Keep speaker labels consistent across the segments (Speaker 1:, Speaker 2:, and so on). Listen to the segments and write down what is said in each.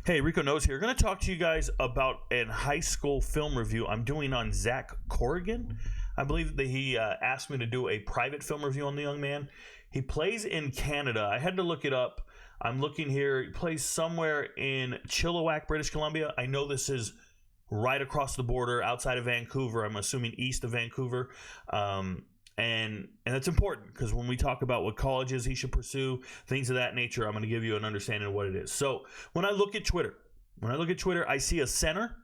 Speaker 1: Hey, Rico Knows here. Going to talk to you guys about a high school film review I'm doing on Zack Corrigan. I believe that he asked me to do a private film review on the young man. He plays in Canada. I had to look it up. I'm looking here. He plays somewhere in Chilliwack, British Columbia. I know this is right across the border outside of Vancouver. I'm assuming east of Vancouver. And that's important because when we talk about what colleges he should pursue, things of that nature, I'm going to give you an understanding of what it is. So when I look at Twitter, I see a center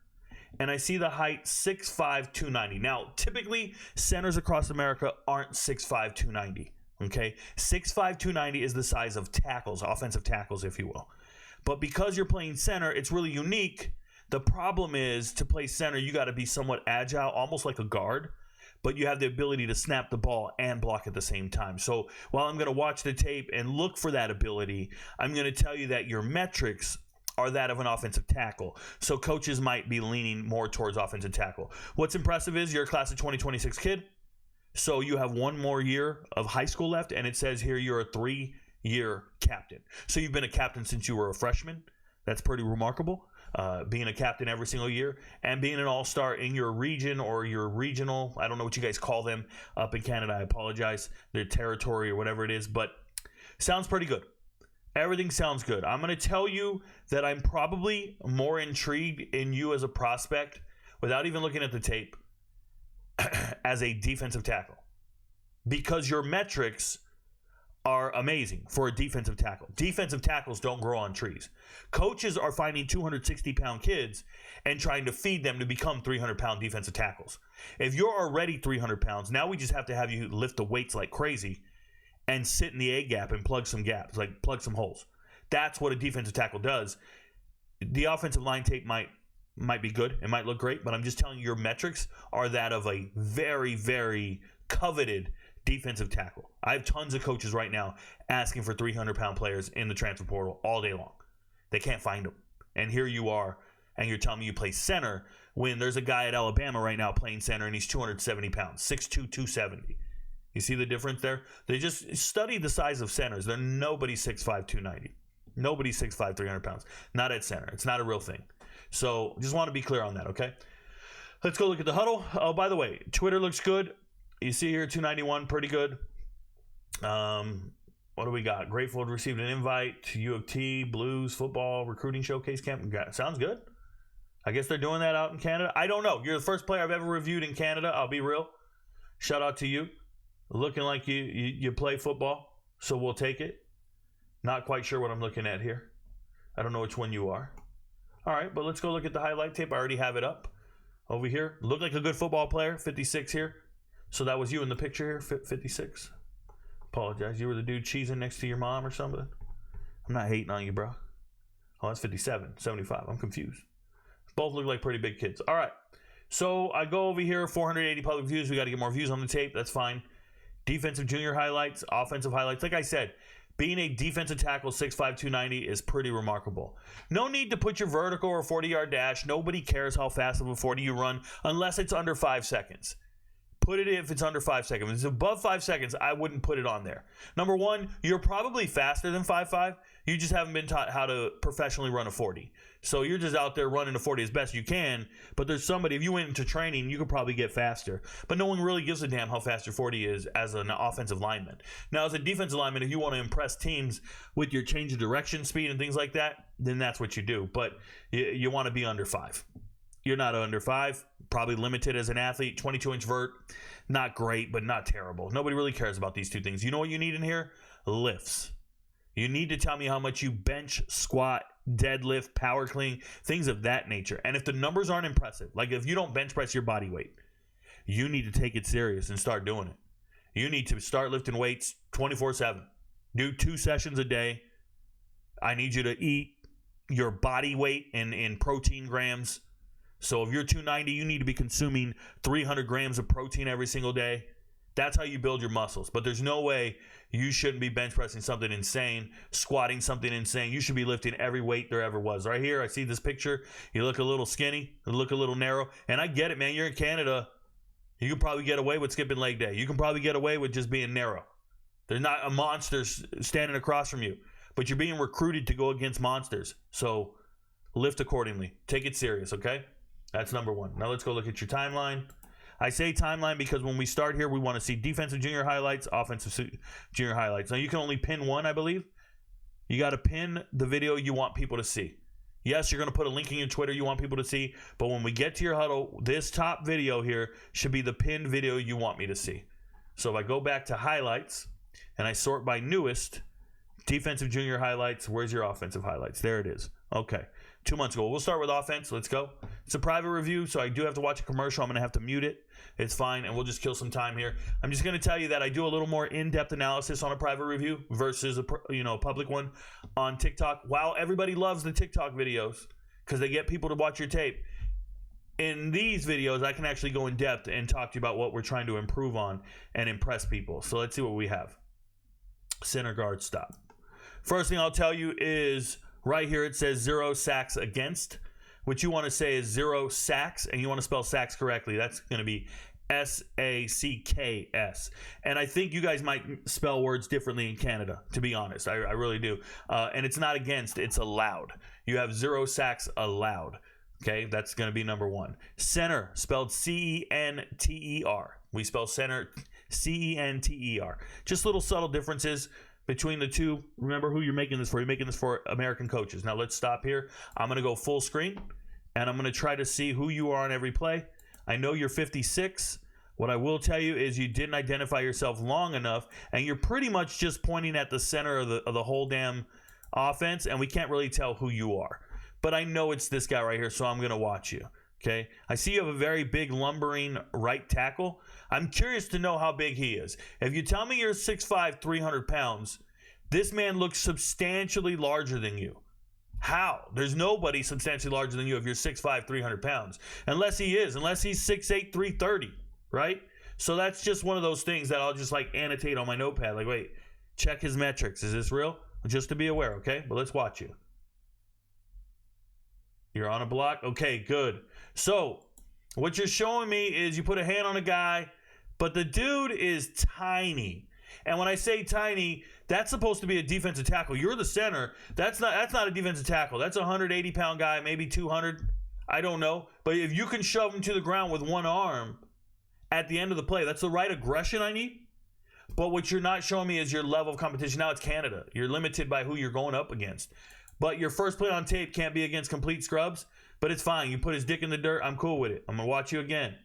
Speaker 1: and I see the height 6'5", 290. Now, typically centers across America aren't 6'5", 290. Okay, 6'5", 290 is the size of tackles, offensive tackles, if you will. But because you're playing center, it's really unique. The problem is to play center, you got to be somewhat agile, almost like a guard. But you have the ability to snap the ball and block at the same time. So while I'm going to watch the tape and look for that ability, I'm going to tell you that your metrics are that of an offensive tackle. So coaches might be leaning more towards offensive tackle. What's impressive is you're a class of 2026 kid. So you have one more year of high school left, and it says here you're a 3-year captain. So you've been a captain since you were a freshman. That's pretty remarkable. Being a captain every single year and being an all-star in your region or your regional, I don't know what you guys call them up in Canada. I apologize. Their territory or whatever it is, but sounds pretty good. Everything sounds good. I'm going to tell you that I'm probably more intrigued in you as a prospect without even looking at the tape as a defensive tackle because your metrics are amazing for a defensive tackle. Defensive tackles don't grow on trees. Coaches are finding 260-pound kids and trying to feed them to become 300-pound defensive tackles. If you're already 300 pounds, now we just have to have you lift the weights like crazy and sit in the A gap and plug some gaps, like plug some holes. That's what a defensive tackle does. The offensive line tape might be good. It might look great, but I'm just telling you your metrics are that of a very, very coveted defensive tackle. I have tons of coaches right now asking for 300-pound players in the transfer portal all day long. They can't find them. And here you are, and you're telling me you play center when there's a guy at Alabama right now playing center, and he's 270 pounds, 6'2", 270. You see the difference there? They just study the size of centers. They're nobody's 6'5", 290. Nobody's 6'5", 300 pounds. Not at center. It's not a real thing. So just want to be clear on that, okay? Let's go look at the huddle. Oh, by the way, Twitter looks good. You see here, 291, pretty good. What do we got? Grateful received an invite. U of T, Blues, football, recruiting showcase camp. Sounds good. I guess they're doing that out in Canada. I don't know. You're the first player I've ever reviewed in Canada. I'll be real. Shout out to you. Looking like you play football, so we'll take it. Not quite sure what I'm looking at here. I don't know which one you are. All right, but let's go look at the highlight tape. I already have it up over here. Look like a good football player, 56 here. So that was you in the picture here, 56. Apologize. You were the dude cheesing next to your mom or something? I'm not hating on you, bro. Oh, that's 57, 75. I'm confused. Both look like pretty big kids. All right. So I go over here, 480 public views. We got to get more views on the tape. That's fine. Defensive junior highlights, offensive highlights. Like I said, being a defensive tackle 6'5", 290 is pretty remarkable. No need to put your vertical or 40-yard dash. Nobody cares how fast of a 40 you run unless it's under 5 seconds. Put it if it's under 5 seconds. If it's above 5 seconds, I wouldn't put it on there. Number one, you're probably faster than 5'5". You just haven't been taught how to professionally run a 40. So you're just out there running a 40 as best you can. But there's somebody, if you went into training, you could probably get faster. But no one really gives a damn how fast your 40 is as an offensive lineman. Now, as a defensive lineman, if you want to impress teams with your change of direction speed and things like that, then that's what you do. But you want to be under 5. You're not under 5, probably limited as an athlete, 22-inch vert, not great, but not terrible. Nobody really cares about these two things. You know what you need in here? Lifts. You need to tell me how much you bench, squat, deadlift, power clean, things of that nature. And if the numbers aren't impressive, like if you don't bench press your body weight, you need to take it serious and start doing it. You need to start lifting weights 24/7. Do 2 sessions a day. I need you to eat your body weight in protein grams. So if you're 290, you need to be consuming 300 grams of protein every single day. That's how you build your muscles. But there's no way you shouldn't be bench pressing something insane, squatting something insane. You should be lifting every weight there ever was. Right here, I see this picture. You look a little skinny. You look a little narrow. And I get it, man. You're in Canada. You can probably get away with skipping leg day. You can probably get away with just being narrow. There's not a monster standing across from you. But you're being recruited to go against monsters. So lift accordingly. Take it serious, okay? That's number one. Now let's go look at your timeline. I say timeline because when we start here, we want to see defensive junior highlights, offensive junior highlights. Now you can only pin one, I believe. You got to pin the video you want people to see. Yes, you're going to put a link in your Twitter you want people to see, but when we get to your huddle, this top video here should be the pinned video you want me to see. So if I go back to highlights and I sort by newest, defensive junior highlights, where's your offensive highlights? There it is. Okay. 2 months ago. We'll start with offense. Let's go. It's a private review, so I do have to watch a commercial. I'm going to have to mute it. It's fine, and we'll just kill some time here. I'm just going to tell you that I do a little more in-depth analysis on a private review versus a public one on TikTok. While everybody loves the TikTok videos because they get people to watch your tape, in these videos, I can actually go in depth and talk to you about what we're trying to improve on and impress people. So let's see what we have. Center guard stop. First thing I'll tell you is right here it says 0 sacks against. What you want to say is 0 sacks, and you want to spell sacks correctly. That's going to be S-A-C-K-S. And I think you guys might spell words differently in Canada, to be honest. I really do. And it's not against, it's allowed. You have 0 sacks allowed. Okay, that's going to be number one. Center, spelled C-E-N-T-E-R. We spell center C-E-N-T-E-R. Just little subtle differences between the two. Remember who you're making this for. You're making this for American coaches. Now let's stop here. I'm going to go full screen, and I'm going to try to see who you are on every play. I know you're 56. What I will tell you is you didn't identify yourself long enough, and you're pretty much just pointing at the center of the whole damn offense, and we can't really tell who you are. But I know it's this guy right here, so I'm going to watch you. Okay, I see you have a very big lumbering right tackle. I'm curious to know how big he is. If you tell me you're 6'5", 300 pounds, this man looks substantially larger than you. How? There's nobody substantially larger than you if you're 6'5", 300 pounds. Unless he's 6'8", 330, right? So that's just one of those things that I'll just like annotate on my notepad. Like, wait, check his metrics. Is this real? Just to be aware, okay? But let's watch you. You're on a block? Okay, good. So what you're showing me is you put a hand on a guy, but the dude is tiny. And when I say tiny, that's supposed to be a defensive tackle. You're the center. That's not a defensive tackle. That's a 180-pound guy, maybe 200. I don't know. But if you can shove him to the ground with one arm at the end of the play, that's the right aggression I need. But what you're not showing me is your level of competition. Now it's Canada. You're limited by who you're going up against. But your first play on tape can't be against complete scrubs. But it's fine. You put his dick in the dirt. I'm cool with it. I'm going to watch you again.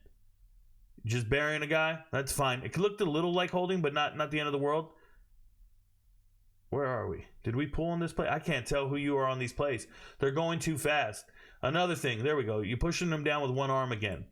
Speaker 1: Just burying a guy. That's fine. It looked a little like holding, but not the end of the world. Where are we? Did we pull on this play? I can't tell who you are on these plays. They're going too fast. Another thing. There we go. You're pushing them down with one arm again.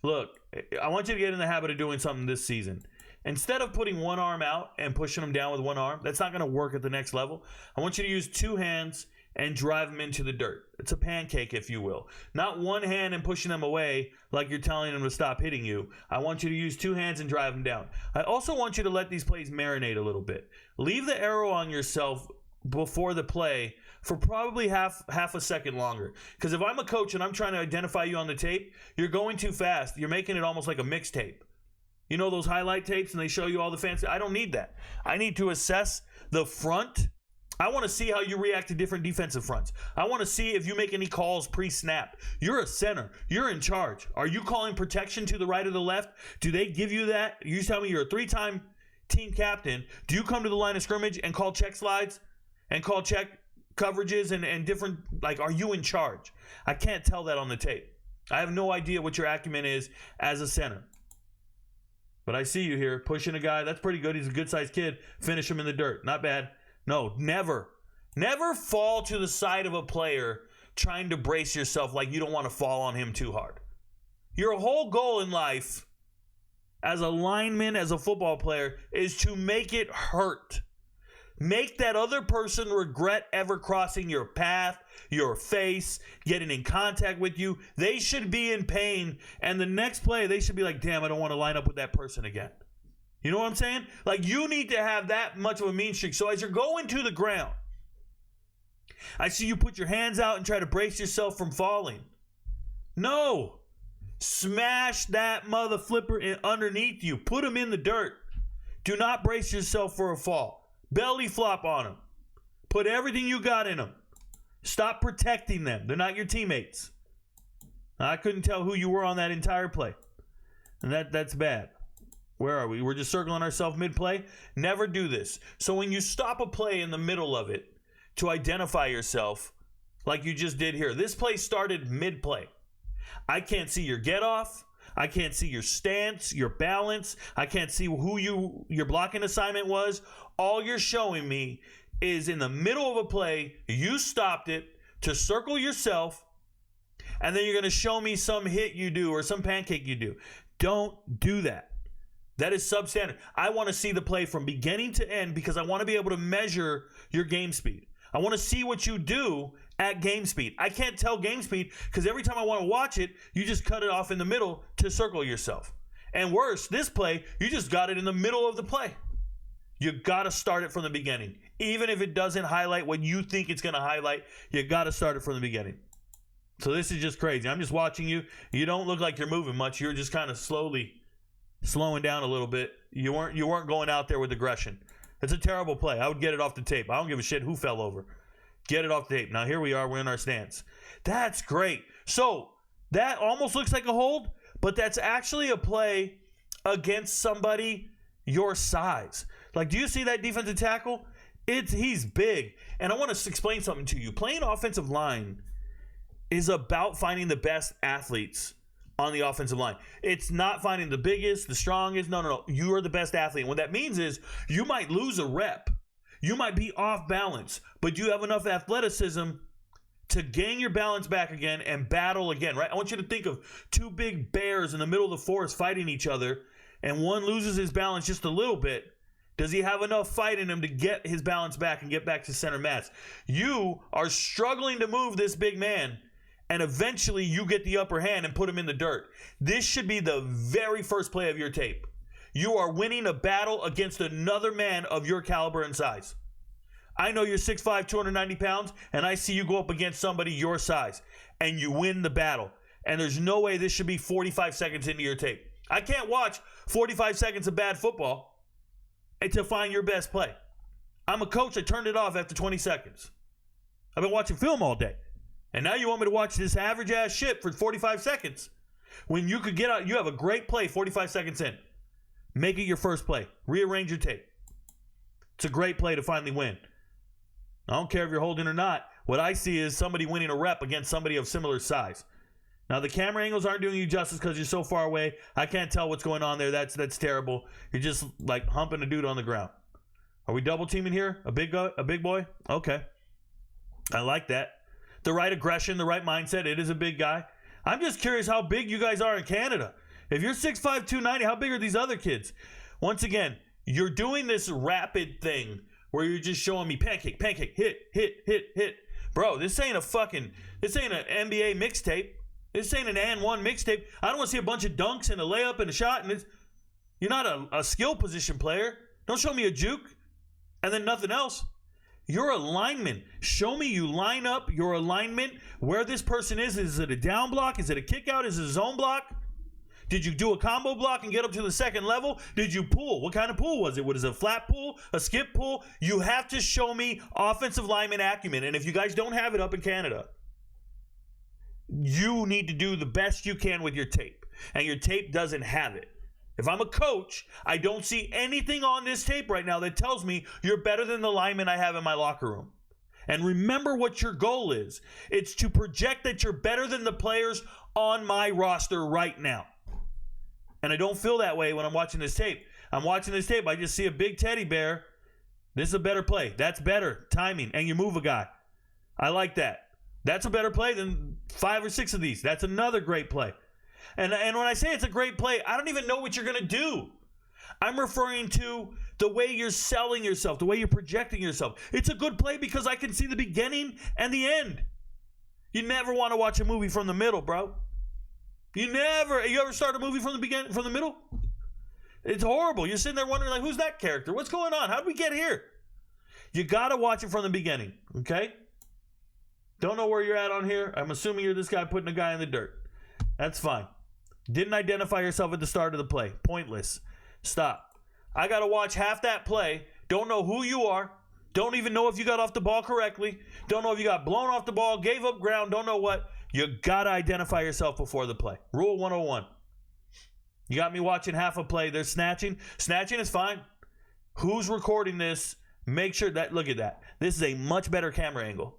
Speaker 1: Look, I want you to get in the habit of doing something this season. Instead of putting one arm out and pushing them down with one arm, that's not going to work at the next level. I want you to use two hands and drive them into the dirt. It's a pancake, if you will. Not one hand and pushing them away like you're telling them to stop hitting you. I want you to use two hands and drive them down. I also want you to let these plays marinate a little bit. Leave the arrow on yourself before the play for probably half a second longer. Because if I'm a coach and I'm trying to identify you on the tape, you're going too fast. You're making it almost like a mixtape. You know those highlight tapes and they show you all the fancy? I don't need that. I need to assess the front. I want to see how you react to different defensive fronts. I want to see if you make any calls pre-snap. You're a center. You're in charge. Are you calling protection to the right or the left? Do they give you that? You tell me you're a 3-time team captain. Do you come to the line of scrimmage and call check slides and call check coverages and different, like, are you in charge? I can't tell that on the tape. I have no idea what your acumen is as a center. But I see you here pushing a guy. That's pretty good. He's a good-sized kid. Finish him in the dirt. Not bad. No, never. Never fall to the side of a player trying to brace yourself like you don't want to fall on him too hard. Your whole goal in life as a lineman, as a football player, is to make it hurt. Make that other person regret ever crossing your path, your face, getting in contact with you. They should be in pain. And the next play, they should be like, damn, I don't want to line up with that person again. You know what I'm saying? Like, you need to have that much of a mean streak. So as you're going to the ground, I see you put your hands out and try to brace yourself from falling. No. Smash that mother flipper underneath you. Put him in the dirt. Do not brace yourself for a fall. Belly flop on him. Put everything you got in him. Stop protecting them. They're not your teammates. I couldn't tell who you were on that entire play. And that's bad. Where are we? We're just circling ourselves mid-play. Never do this. So when you stop a play in the middle of it to identify yourself, like you just did here, this play started mid-play. I can't see your get-off. I can't see your stance, your balance. I can't see who your blocking assignment was. All you're showing me is in the middle of a play, you stopped it to circle yourself, and then you're going to show me some hit you do or some pancake you do. Don't do that. That is substandard. I want to see the play from beginning to end because I want to be able to measure your game speed. I want to see what you do at game speed. I can't tell game speed because every time I want to watch it, you just cut it off in the middle to circle yourself. And worse, this play, you just got it in the middle of the play. You got to start it from the beginning. Even if it doesn't highlight what you think it's going to highlight, you got to start it from the beginning. So this is just crazy. I'm just watching you. You don't look like you're moving much. You're just kind of slowing down a little bit. You weren't going out there with aggression. It's a terrible play. I would get it off the tape. I don't give a shit who fell over. Get it off the tape. Now here we are. We're in our stance. That's great. So that almost looks like a hold, but that's actually a play against somebody your size. Like, do you see that defensive tackle? He's big. And I want to explain something to you. Playing offensive line is about finding the best athletes on the offensive line. It's not finding the biggest, the strongest. No. You are the best athlete. And what that means is you might lose a rep. You might be off balance, but you have enough athleticism to gain your balance back again and battle again, right? I want you to think of two big bears in the middle of the forest fighting each other, and one loses his balance just a little bit. Does he have enough fight in him to get his balance back and get back to center mass? You are struggling to move this big man, and eventually you get the upper hand and put him in the dirt. This should be the very first play of your tape. You are winning a battle against another man of your caliber and size. I know you're 6'5", 290 pounds, and I see you go up against somebody your size, and you win the battle. And there's no way this should be 45 seconds into your tape. I can't watch 45 seconds of bad football to find your best play. I'm a coach. I turned it off after 20 seconds. I've been watching film all day. And now you want me to watch this average ass shit for 45 seconds when you could get out. You have a great play 45 seconds in. Make it your first play. Rearrange your tape. It's a great play to finally win. I don't care if you're holding or not. What I see is somebody winning a rep against somebody of similar size. Now, the camera angles aren't doing you justice because you're so far away. I can't tell what's going on there. That's terrible. You're just like humping a dude on the ground. Are we double teaming here? A big boy? Okay. I like that. The right aggression, the right mindset. It is a big guy. I'm just curious how big you guys are in Canada. If you're 6'5", 290, how big are these other kids? Once again, you're doing this rapid thing where you're just showing me pancake, hit. Bro, this ain't an NBA mixtape. This ain't an and one mixtape. I don't want to see a bunch of dunks and a layup and a shot. And you're not a skill position player. Don't show me a juke and then nothing else. You're a lineman. Show me you line up your alignment where this person is. Is it a down block? Is it a kick out? Is it a zone block? Did you do a combo block and get up to the second level? Did you pull? What kind of pull was it? Was it a flat pull? A skip pull? You have to show me offensive lineman acumen. And if you guys don't have it up in Canada, you need to do the best you can with your tape. And your tape doesn't have it. If I'm a coach, I don't see anything on this tape right now that tells me you're better than the lineman I have in my locker room. And remember what your goal is. It's to project that you're better than the players on my roster right now. And I don't feel that way when I'm watching this tape. I'm watching this tape. I just see a big teddy bear. This is a better play. That's better timing. And you move a guy. I like that. That's a better play than 5 or 6 of these. That's another great play. And when I say it's a great play, I don't even know what you're going to do. I'm referring to the way you're selling yourself, the way you're projecting yourself. It's a good play because I can see the beginning and the end. You never want to watch a movie from the middle, bro. You ever start a movie from the beginning, from the middle? It's horrible. You're sitting there wondering, like, who's that character? What's going on? How did we get here? You got to watch it from the beginning, okay? Don't know where you're at on here. I'm assuming you're this guy putting a guy in the dirt. That's fine. Didn't identify yourself at the start of the play. Pointless. Stop. I got to watch half that play. Don't know who you are. Don't even know if you got off the ball correctly. Don't know if you got blown off the ball, gave up ground, don't know what. You got to identify yourself before the play. Rule 101. You got me watching half a play. They're snatching. Snatching is fine. Who's recording this? Make sure that, look at that. This is a much better camera angle.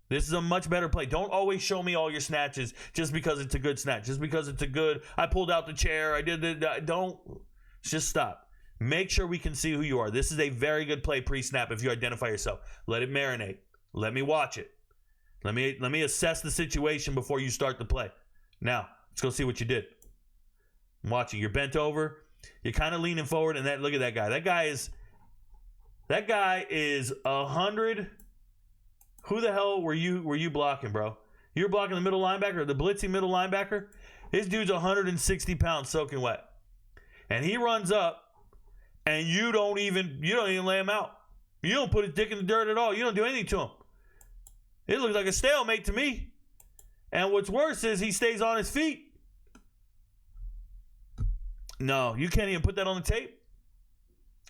Speaker 1: This is a much better play. Don't always show me all your snatches just because it's a good snatch. Just because it's a good, I pulled out the chair, I did the, don't, just stop. Make sure we can see who you are. This is a very good play pre-snap if you identify yourself. Let it marinate. Let me watch it. Let me assess the situation before you start the play. Now, let's go see what you did. I'm watching. You're bent over. You're kind of leaning forward, and look at that guy. That guy is 100. Who the hell were you blocking, bro? You were blocking the middle linebacker, the blitzing middle linebacker? This dude's 160 pounds soaking wet. And he runs up, and you don't even lay him out. You don't put his dick in the dirt at all. You don't do anything to him. It looks like a stalemate to me. And what's worse is he stays on his feet. No, you can't even put that on the tape.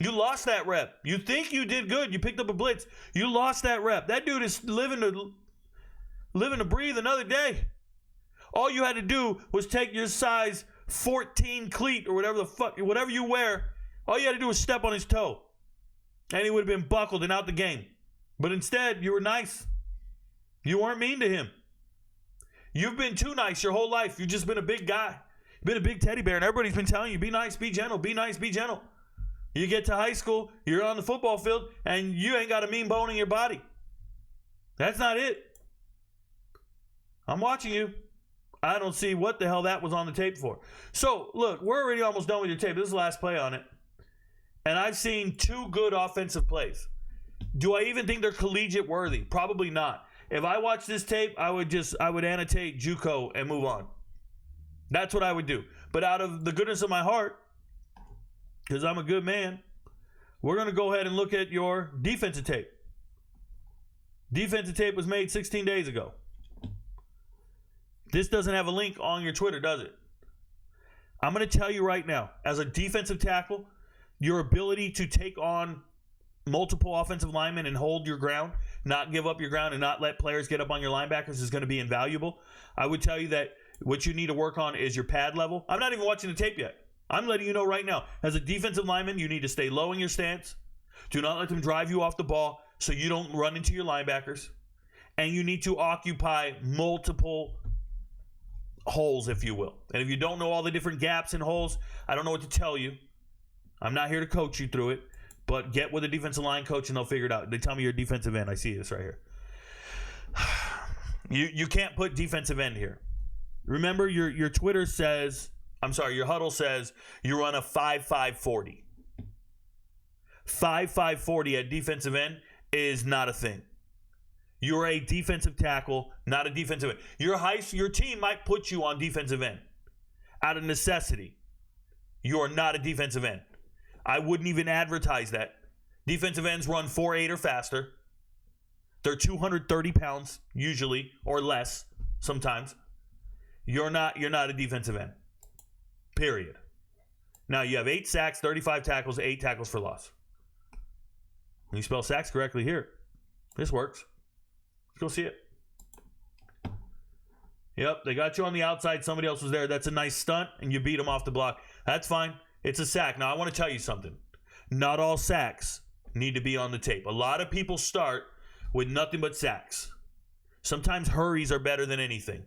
Speaker 1: You lost that rep. You think you did good. You picked up a blitz. You lost that rep. That dude is living to breathe another day. All you had to do was take your size 14 cleat or whatever you wear. All you had to do was step on his toe. And he would have been buckled and out the game. But instead, you were nice. You weren't mean to him. You've been too nice your whole life. You've just been a big guy. You've been a big teddy bear, and everybody's been telling you, be nice, be gentle, be nice, be gentle. You get to high school, you're on the football field, and you ain't got a mean bone in your body. That's not it. I'm watching you. I don't see what the hell that was on the tape for. So, look, we're already almost done with your tape. This is the last play on it. And I've seen 2 good offensive plays. Do I even think they're collegiate worthy? Probably not. If I watch this tape, I would annotate JUCO and move on. That's what I would do. But out of the goodness of my heart, because I'm a good man, we're going to go ahead and look at your defensive tape. Defensive tape was made 16 days ago. This doesn't have a link on your Twitter, does it? I'm going to tell you right now, as a defensive tackle, your ability to take on multiple offensive linemen and hold your ground, not give up your ground, and not let players get up on your linebackers is going to be invaluable. I would tell you that what you need to work on is your pad level. I'm not even watching the tape yet. I'm letting you know right now. As a defensive lineman, you need to stay low in your stance. Do not let them drive you off the ball so you don't run into your linebackers. And you need to occupy multiple holes, if you will. And if you don't know all the different gaps and holes, I don't know what to tell you. I'm not here to coach you through it. But get with a defensive line coach and they'll figure it out. They tell me you're a defensive end. I see this right here. You can't put defensive end here. Remember, your Twitter says, your huddle says you run a 5.540. 5.540 at defensive end is not a thing. You're a defensive tackle, not a defensive end. Your team might put you on defensive end out of necessity. You are not a defensive end. I wouldn't even advertise that. Defensive ends run 4.8 or faster. They're 230 pounds usually, or less sometimes. You're not a defensive end. Period. Now you have 8 sacks, 35 tackles, 8 tackles for loss. You spell sacks correctly here. This works. Let's go see it. Yep, they got you on the outside. Somebody else was there. That's a nice stunt, and you beat them off the block. That's fine. It's a sack. Now, I want to tell you something. Not all sacks need to be on the tape. A lot of people start with nothing but sacks. Sometimes hurries are better than anything.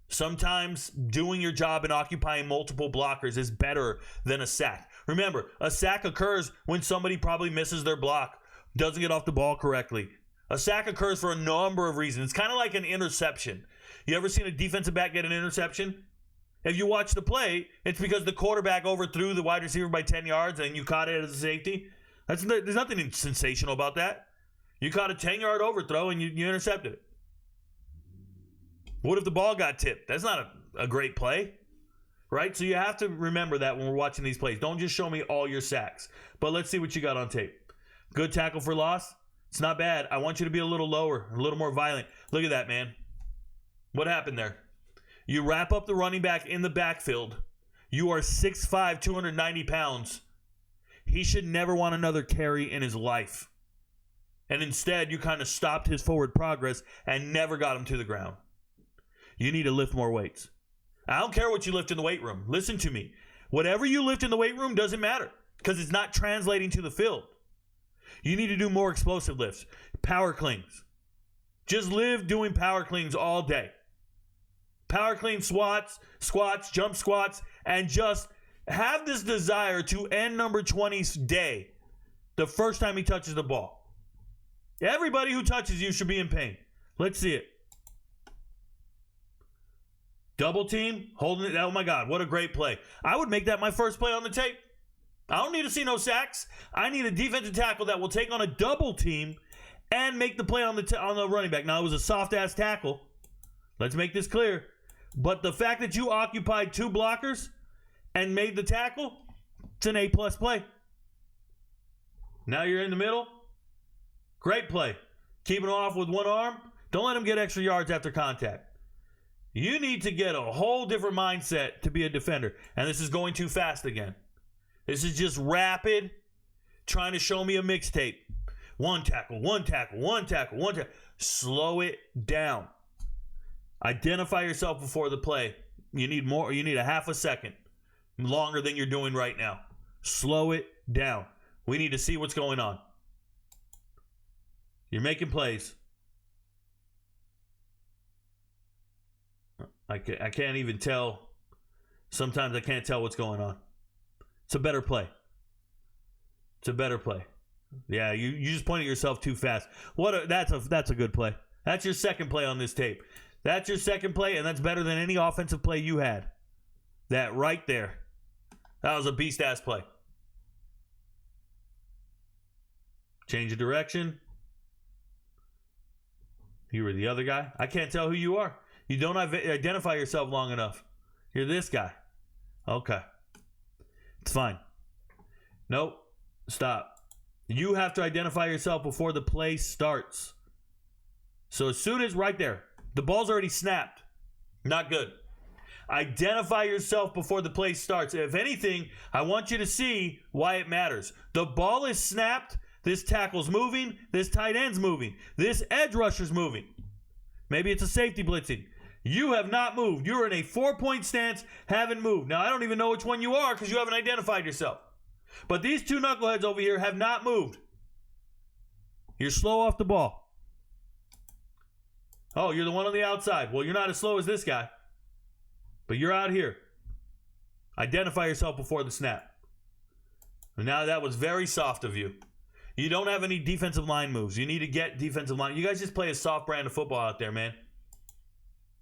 Speaker 1: Sometimes doing your job and occupying multiple blockers is better than a sack. Remember, a sack occurs when somebody probably misses their block, doesn't get off the ball correctly. A sack occurs for a number of reasons. It's kind of like an interception. You ever seen a defensive back get an interception? If you watch the play, it's because the quarterback overthrew the wide receiver by 10 yards and you caught it as a safety. There's nothing sensational about that. You caught a 10-yard overthrow and you intercepted it. What if the ball got tipped? That's not a great play, right? So you have to remember that when we're watching these plays. Don't just show me all your sacks. But let's see what you got on tape. Good tackle for loss. It's not bad. I want you to be a little lower, a little more violent. Look at that, man. What happened there? You wrap up the running back in the backfield. You are 6'5", 290 pounds. He should never want another carry in his life. And instead, you kind of stopped his forward progress and never got him to the ground. You need to lift more weights. I don't care what you lift in the weight room. Listen to me. Whatever you lift in the weight room doesn't matter because it's not translating to the field. You need to do more explosive lifts. Power cleans. Just live doing power cleans all day. Power clean squats, jump squats, and just have this desire to end number 20's day the first time he touches the ball. Everybody who touches you should be in pain. Let's see it. Double team, holding it. Oh my God, what a great play. I would make that my first play on the tape. I don't need to see no sacks. I need a defensive tackle that will take on a double team and make the play on the running back. Now, it was a soft-ass tackle. Let's make this clear. But the fact that you occupied 2 blockers and made the tackle, it's an A-plus play. Now you're in the middle. Great play. Keeping him off with one arm. Don't let him get extra yards after contact. You need to get a whole different mindset to be a defender. And this is going too fast again. This is just rapid, trying to show me a mixtape. One tackle, one tackle, one tackle, one tackle. Slow it down. Identify yourself before the play. You need more. You need a half a second longer than you're doing right now. Slow it down. We need to see what's going on. You're making plays. I can't even tell. Sometimes I can't tell what's going on. It's a better play. It's a better play. Yeah, you just pointed yourself too fast. That's a good play. That's your second play on this tape. That's your second play, and that's better than any offensive play you had. That right there. That was a beast-ass play. Change of direction. You were the other guy. I can't tell who you are. You don't identify yourself long enough. You're this guy. Okay. It's fine. Nope. Stop. You have to identify yourself before the play starts. So as soon as right there, the ball's already snapped. Not good. Identify yourself before the play starts. If anything, I want you to see why it matters. The ball is snapped. This tackle's moving. This tight end's moving. This edge rusher's moving. Maybe it's a safety blitzing. You have not moved. You're in a 4-point stance, haven't moved. Now, I don't even know which one you are because you haven't identified yourself. But these 2 knuckleheads over here have not moved. You're slow off the ball. Oh, you're the one on the outside. Well, you're not as slow as this guy. But you're out here. Identify yourself before the snap. And now that was very soft of you. You don't have any defensive line moves. You need to get defensive line. You guys just play a soft brand of football out there, man.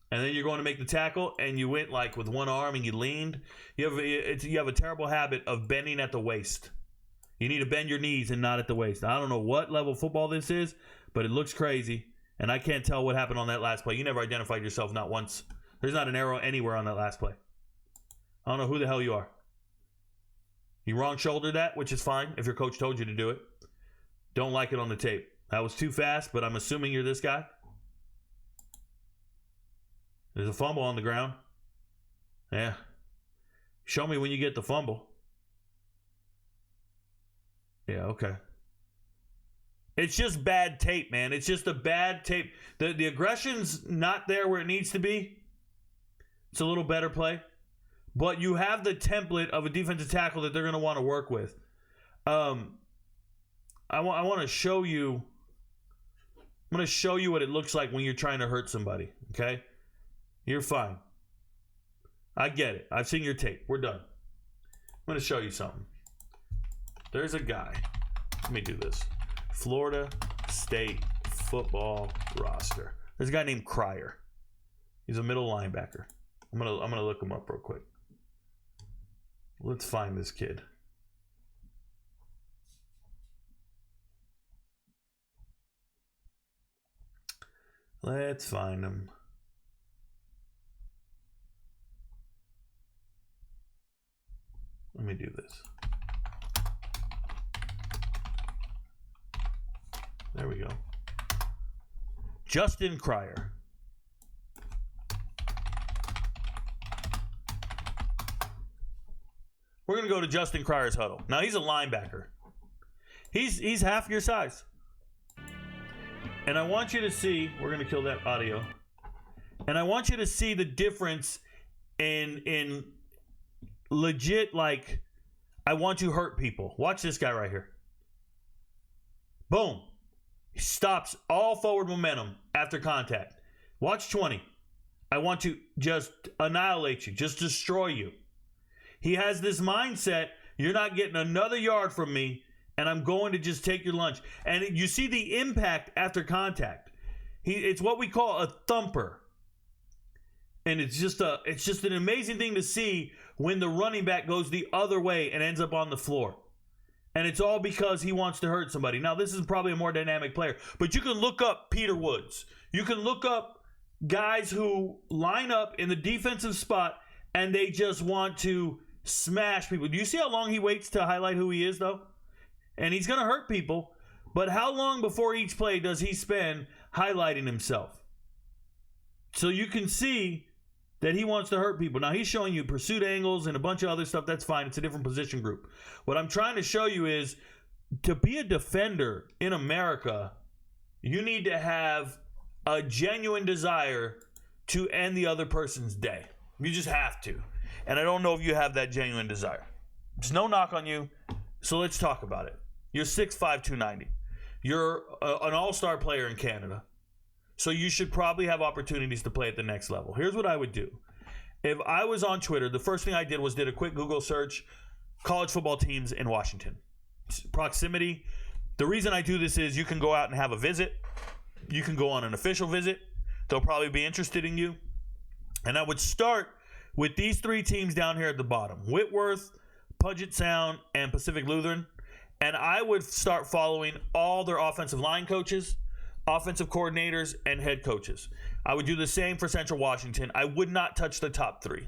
Speaker 1: And then you're going to make the tackle, and you went like with one arm and you leaned. You have a terrible habit of bending at the waist. You need to bend your knees and not at the waist. I don't know what level of football this is, but it looks crazy. And I can't tell what happened on that last play. You never identified yourself, not once. There's not an arrow anywhere on that last play. I don't know who the hell you are. You wrong shouldered that, which is fine if your coach told you to do it. Don't like it on the tape. That was too fast, but I'm assuming you're this guy. There's a fumble on the ground. Yeah. Show me when you get the fumble. Yeah, okay. It's just bad tape, man. It's just a bad tape. The aggression's not there where it needs to be. It's a little better play. But you have the template of a defensive tackle that they're going to want to work with. I want to show you. I'm going to show you what it looks like when you're trying to hurt somebody, okay? You're fine. I get it. I've seen your tape. We're done. I'm going to show you something. There's a guy. Let me do this. Florida State football roster. There's a guy named Cryer. He's a middle linebacker. I'm gonna look him up real quick. Let's find this kid. Let's find him. Let me do this. There we go. Justin Cryer. We're going to go to Justin Cryer's huddle. Now, he's a linebacker. He's half your size. And I want you to see, we're going to kill that audio. And I want you to see the difference in legit, like, I want to hurt people. Watch this guy right here. Boom. He stops all forward momentum after contact. Watch 20. I want to just annihilate you, just destroy you. He has this mindset, you're not getting another yard from me, and I'm going to just take your lunch. And you see the impact after contact. It's what we call a thumper. And it's just an amazing thing to see when the running back goes the other way and ends up on the floor. And it's all because he wants to hurt somebody. Now, this is probably a more dynamic player, but you can look up Peter Woods. You can look up guys who line up in the defensive spot and they just want to smash people. Do you see how long he waits to highlight who he is, though? And he's going to hurt people, but how long before each play does he spend highlighting himself? So you can see that he wants to hurt people. Now, he's showing you pursuit angles and a bunch of other stuff. That's fine. It's a different position group. What I'm trying to show you is to be a defender in America, you need to have a genuine desire to end the other person's day. You just have to. And I don't know if you have that genuine desire. There's no knock on you, so let's talk about it. You're 6'5", 290. You're an all-star player in Canada. So you should probably have opportunities to play at the next level. Here's what I would do. If I was on Twitter, the first thing I did was did a quick Google search, college football teams in Washington. Proximity. The reason I do this is you can go out and have a visit. You can go on an official visit. They'll probably be interested in you. And I would start with these three teams down here at the bottom. Whitworth, Puget Sound, and Pacific Lutheran. And I would start following all their offensive line coaches, offensive coordinators, and head coaches. I would do the same for Central Washington. I would not touch the top three.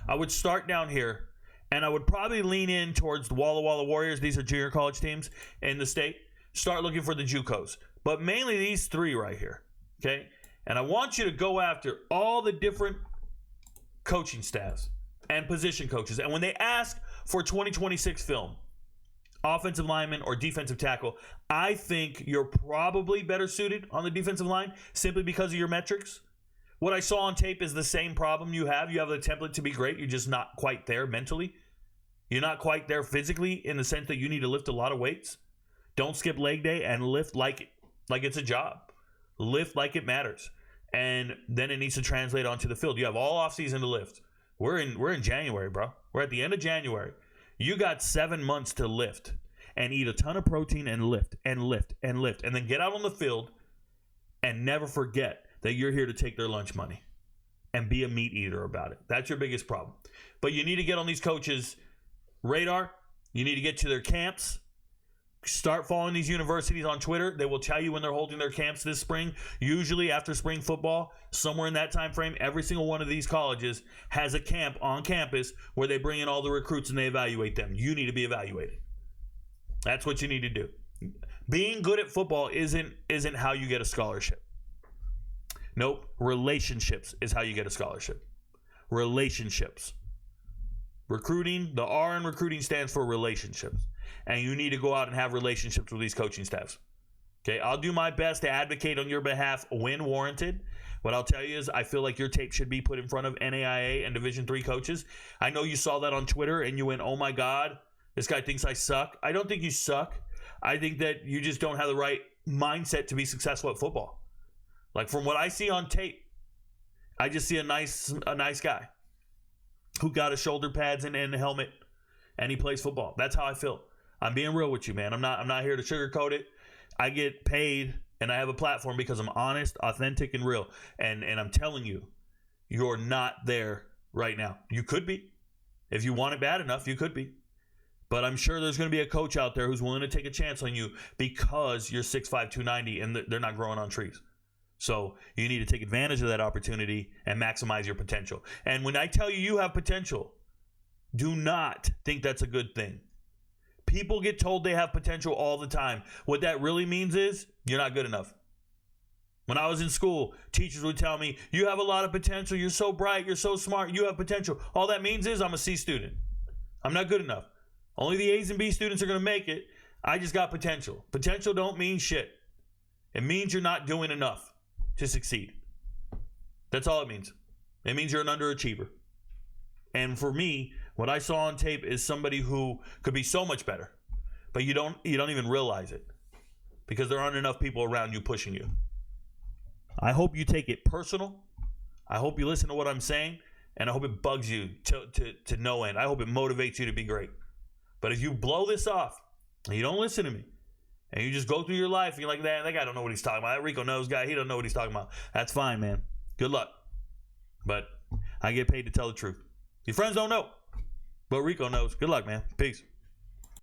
Speaker 1: I would start down here, and I would probably lean in towards the Walla Walla Warriors. These are junior college teams in the state. Start looking for the JUCOs. But mainly these three right here, okay? And I want you to go after all the different coaching staffs and position coaches. And when they ask for 2026 film, offensive lineman or defensive tackle, I think you're probably better suited on the defensive line simply because of your metrics. What I saw on tape is the same problem you have. You have the template to be great. You're just not quite there mentally. You're not quite there physically in the sense that you need to lift a lot of weights. Don't skip leg day and lift like it's a job. Lift like it matters. And then it needs to translate onto the field. You have all offseason to lift. We're in January, bro. We're at the end of January. You got 7 months to lift and eat a ton of protein and lift and lift and lift. And then get out on the field and never forget that you're here to take their lunch money and be a meat eater about it. That's your biggest problem. But you need to get on these coaches' radar. You need to get to their camps. Start following these universities on Twitter. They will tell you when they're holding their camps this spring. Usually after spring football, somewhere in that time frame, every single one of these colleges has a camp on campus where they bring in all the recruits and they evaluate them. You need to be evaluated. That's what you need to do. Being good at football isn't how you get a scholarship. Nope. Relationships is how you get a scholarship. Relationships. Recruiting, the R in recruiting stands for relationships. And you need to go out and have relationships with these coaching staffs. Okay, I'll do my best to advocate on your behalf when warranted. What I'll tell you is I feel like your tape should be put in front of NAIA and Division III coaches. I know you saw that on Twitter and you went, oh my God, this guy thinks I suck. I don't think you suck. I think that you just don't have the right mindset to be successful at football. Like from what I see on tape, I just see a nice guy who got his shoulder pads and a helmet and he plays football. That's how I feel. I'm being real with you, man. I'm not here to sugarcoat it. I get paid and I have a platform because I'm honest, authentic, and real. And I'm telling you, you're not there right now. You could be. If you want it bad enough, you could be. But I'm sure there's going to be a coach out there who's willing to take a chance on you because you're 6'5", 290 and they're not growing on trees. So you need to take advantage of that opportunity and maximize your potential. And when I tell you you have potential, do not think that's a good thing. People get told they have potential all the time. What that really means is you're not good enough. When I was in school, teachers would tell me, you have a lot of potential. You're so bright. You're so smart. You have potential. All that means is I'm a C student. I'm not good enough. Only the A's and B students are going to make it. I just got potential. Potential don't mean shit. It means you're not doing enough to succeed. That's all it means. It means you're an underachiever. And for me, what I saw on tape is somebody who could be so much better, but you don't even realize it because there aren't enough people around you pushing you. I hope you take it personal. I hope you listen to what I'm saying, and I hope it bugs you to no end. I hope it motivates you to be great. But if you blow this off and you don't listen to me, and you just go through your life and you're like, that guy don't know what he's talking about. That Rico knows guy, he don't know what he's talking about. That's fine, man. Good luck. But I get paid to tell the truth. Your friends don't know, but Rico knows. Good luck, man. Peace.